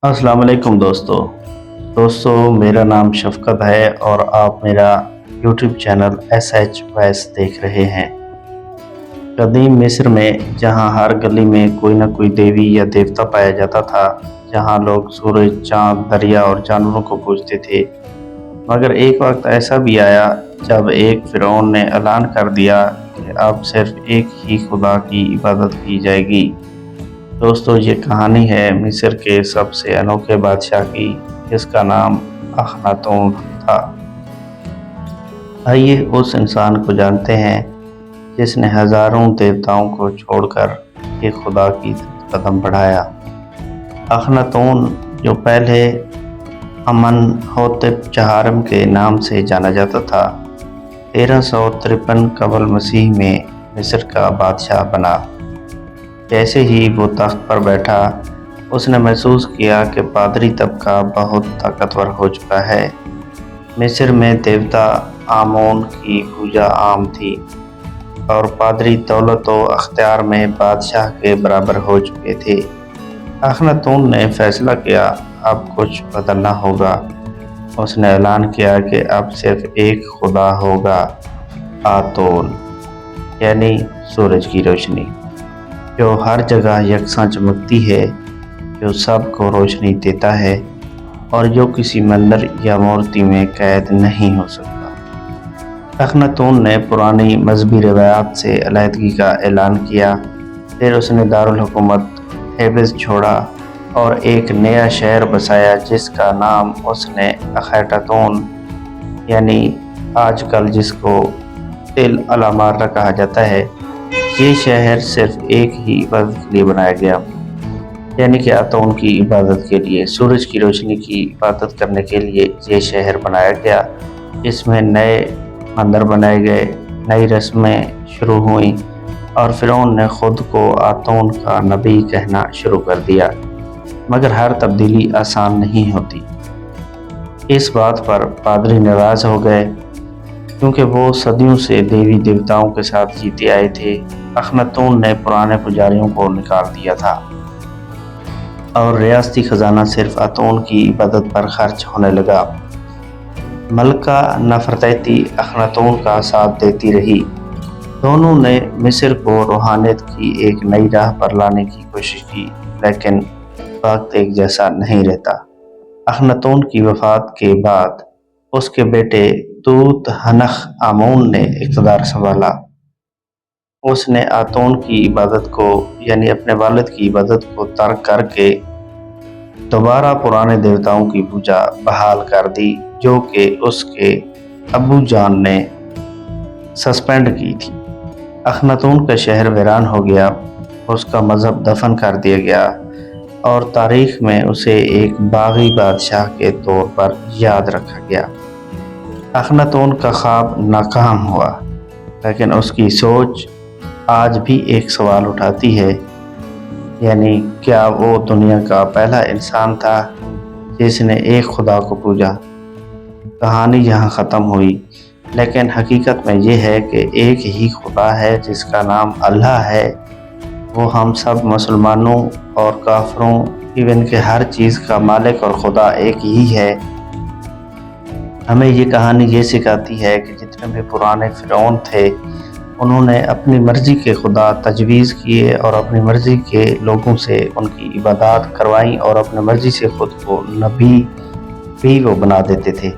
अस्सलाम वालेकुम दोस्तों मेरा नाम शफकत है और आप मेरा यूट्यूब चैनल SH वैस देख रहे हैं। कदीम मिस्र में जहां हर गली में कोई ना कोई देवी या देवता पाया जाता था, जहां लोग सूरज, चांद, दरिया और जानवरों को पूजते थे, मगर एक वक्त ऐसा भी आया जब एक फिरौन ने ऐलान कर दिया कि अब सिर्फ एक ही खुदा की इबादत की जाएगी। दोस्तों, ये कहानी है मिस्र के सबसे अनोखे बादशाह की, जिसका नाम अखनातोन था। आइए उस इंसान को जानते हैं जिसने हजारों देवताओं को छोड़कर एक खुदा की कदम बढ़ाया। अखनातोन, जो पहले अमनहोतेप चहारम के नाम से जाना जाता था, 1353 कबल मसीह में मिस्र का बादशाह बना। जैसे ही वो तख्त पर बैठा, उसने महसूस किया कि पादरी तबका बहुत ताकतवर हो चुका है। मिस्र में देवता आमोन की पूजा आम थी और पादरी दौलत व अख्तियार में बादशाह के बराबर हो चुके थे। अखनातोन ने फैसला किया अब कुछ बदलना होगा। उसने ऐलान किया कि अब सिर्फ एक खुदा होगा, आतोन, यानी सूरज की रोशनी, जो हर जगह यकसां चमकती है, जो सबको रोशनी देता है और जो किसी मंदिर या मूर्ति में कैद नहीं हो सकता। अखनातोन ने पुरानी मजहबी रवायात से अलहदगी का ऐलान किया। फिर उसने दारुल हुकूमत थेबिस छोड़ा और एक नया शहर बसाया जिसका नाम उसने अखनातोन, यानी आजकल जिसको तिल अल-अमारा कहा जाता है, ये शहर सिर्फ एक ही इबादत के लिए बनाया गया, यानी कि आतोन की इबादत के लिए, सूरज की रोशनी की इबादत करने के लिए ये शहर बनाया गया। इसमें नए मंदिर बनाए गए, नई रस्में शुरू हुई और फिरौन ने खुद को आतोन का नबी कहना शुरू कर दिया। मगर हर तब्दीली आसान नहीं होती। इस बात पर पादरी नाराज हो गए, क्योंकि वो सदियों से देवी देवताओं के साथ जीते आए थे। अखनातोन ने पुराने पुजारियों को निकाल दिया था और रियासती खजाना सिर्फ आतोन की इबादत पर खर्च होने लगा। मलका नफरतैती अखनातोन का साथ देती रही। दोनों ने मिस्र को रूहानियत की एक नई राह पर लाने की कोशिश की, लेकिन वक्त एक जैसा नहीं रहता। अखनातोन की वफात के बाद उसके बेटे तूत हनख आमोन ने इक़्तिदार संभाला। उसने आतोन की इबादत को, यानी अपने वालिद की इबादत को तर्क करके दोबारा पुराने देवताओं की पूजा बहाल कर दी, जो कि उसके अबू जान ने सस्पेंड की थी। अखनातोन का शहर वीरान हो गया, उसका मजहब दफन कर दिया गया और तारीख में उसे एक बागी बादशाह के तौर पर याद रखा गया। अखनातोन का ख्वाब नाकाम हुआ, लेकिन उसकी सोच आज भी एक सवाल उठाती है, यानी क्या वो दुनिया का पहला इंसान था जिसने एक खुदा को पूजा। कहानी यहाँ ख़त्म हुई, लेकिन हकीकत में ये है कि एक ही खुदा है जिसका नाम अल्लाह है। वो हम सब मुसलमानों और काफरों, इवन के हर चीज़ का मालिक और खुदा एक ही है। हमें ये कहानी ये सिखाती है कि जितने भी पुराने फिरौन थे, उन्होंने अपनी मर्ज़ी के खुदा तजवीज़ किए और अपनी मर्ज़ी के लोगों से उनकी इबादत करवाई और अपनी मर्ज़ी से ख़ुद को नबी भी वो बना देते थे।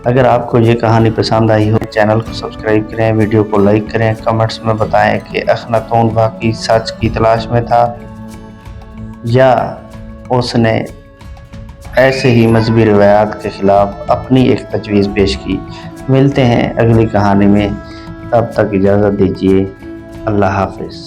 अगर आपको ये कहानी पसंद आई हो, चैनल को सब्सक्राइब करें, वीडियो को लाइक करें, कमेंट्स में बताएं कि अखनातोन वाकई सच की तलाश में था या उसने ऐसे ही मजहबी रवायात के ख़िलाफ़ अपनी एक तजवीज़ पेश की। मिलते हैं अगली कहानी में, तब तक इजाज़त दीजिए। अल्लाह हाफ़िज़।